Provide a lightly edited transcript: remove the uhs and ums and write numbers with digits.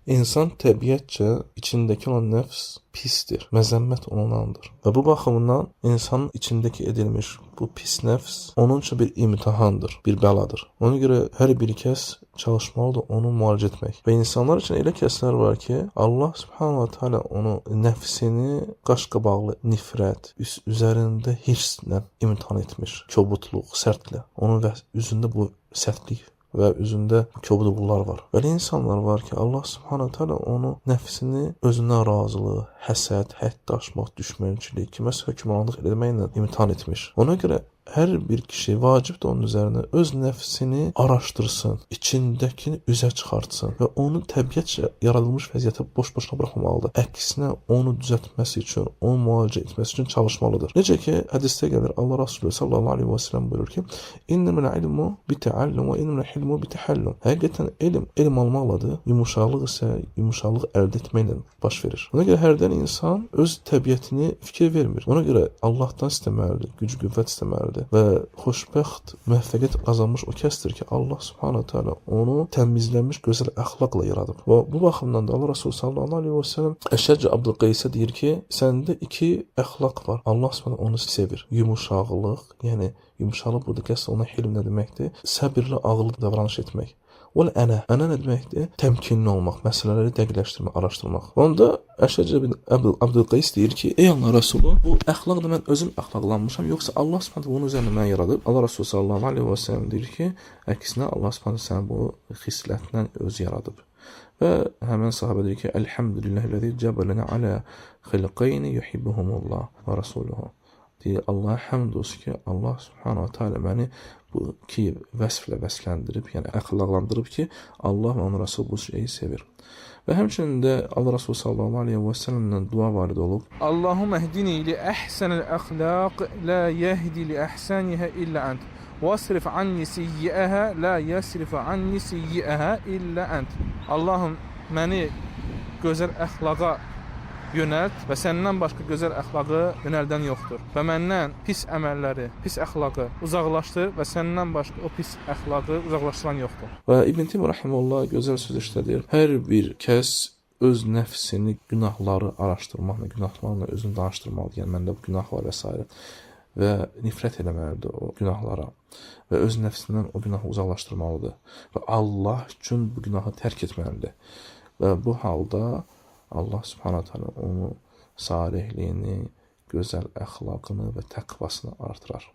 İnsan təbiətcə içindəki olan nəfs pisdir, məzəmmət onundandır. Və bu baxımdan insanın içindəki edilmiş bu pis nəfs onun üçün bir imtahandır, bir bəladır. Ona görə hər bir kəs çalışmalıdır onu müalicə etmək. Və insanlar üçün elə kəslər var ki, Allah Subhanahu va Taala onu nəfsini qaşqabaqlı nifrət, üzərində hirslə imtahan etmiş, kobudluq, sərtlə. Onun üzündə bu sərtlik və üzündə kobudluqlar var. Belə insanlar var ki, Allah Subhanahu taala onu nəfsini özünə razılıq, həsəd, hədd aşmaq, düşmənçilik, kiməsə hökmranlıq etməklə imtahan etmiş. Ona görə hər bir kişi vacibdir onun üzərinə öz nəfsini araşdırsın, içindəkini üzə çıxartsın və onu təbiətcə yaradılmış vəziyyətə boş-boşuna buraxmamalıdır. Əksinə onu düzəltməsi üçün, onu müalicə etməsi üçün çalışmalıdır. Necə ki, hədisdə gəlir, Allah Rasulü sallallahu aleyhi və səlləm buyurur ki, İnnəməl ilmu bitəallüm və innəməl hilmu bitəhəllüm. Həqiqətən elm almaqladır, yumuşaqlıq isə yumuşaqlıq əldə etməklə baş verir. Ona görə hərdən insan öz təbiətini fikir vermir. Ona görə Allahdan istəməlidir, güc-qüvvət istəməlidir. Və xoşbəxt, müvəffəqiyyət qazanmış o kəsdir ki, Allah Subhanahu taala onu təmizlənmiş gözəl əxlaqla yaradıb. Və bu baxımdan da Allah Resulü sallallahu əleyhi və səlləm Əşəcc Abdülqeysə deyir ki, səndə iki əxlaq var. Allah Subhanahu onu sevir. Yumuşaqlıq, yəni yumuşaqlıq burada qəsd ona hilm nə deməkdir? Səbirli, ağıllı davranış etmək. Vəl ənə nə deməkdir? Təmkinli olmaq, məsələləri dəqiqləşdirmək, araşdırmaq. Onda Əşəcc Abdülqeys deyir ki, ey Allah Resulü, bu əxlaqda mən özüm əxlaqlanmışam, yoxsa Allah Subhanahu bunun üzərində məni yaradıb? Allah Resulü sallallahu əleyhi və səlləm deyir ki, əksinə Allah Subhanahu səni bu xislətlə özü yaradıb. Və həmin sahabə deyir ki, Elhamdülillahillezî cəbələnə alə xilqeyni yuhibbuhumullah və rasuluhu. Deyir, Allaha həmd olsun ki, Allah Subhanahu taala məni bu iki vəsflə vəsləndirib, yəni əxlaqlandırıb ki, Allah və onun Rəsulü bu şeyi sevir. Və həmçinin də Allah Rəsulü sallallahu aleyhi və səlləmlə dua varid olub. Allahumma hdini li əhsənil əxlaq, la yəhdi li əhsənihə illə ənt. Vasrif anni siyyiəhə, la yəsrif anni siyyiəhə illə ənt. Allahım, məni gözəl əxlaqa yönəlt və səndən başqa gözəl əxlaqı yönəldən yoxdur. Və məndən pis əməlləri, pis əxlaqı uzaqlaşdır və səndən başqa o pis əxlaqı uzaqlaşdıran yoxdur. Və İbn Teymiyyə rahimehullah gözəl söz işlədir. Hər bir kəs öz nəfsini günahları araşdırmaqla, günahlarla özünü danışdırmalıdır. Yəni məndə bu günah var və s. Və nifrət eləməlidir o günahlara və öz nəfsindən o günahı uzaqlaşdırmalıdır və Allah üçün bu günahı tərk etməlidir. Və bu halda Allah Subhanahu taala onu salihliyini, gözəl əxlaqını və təqvasını artırar.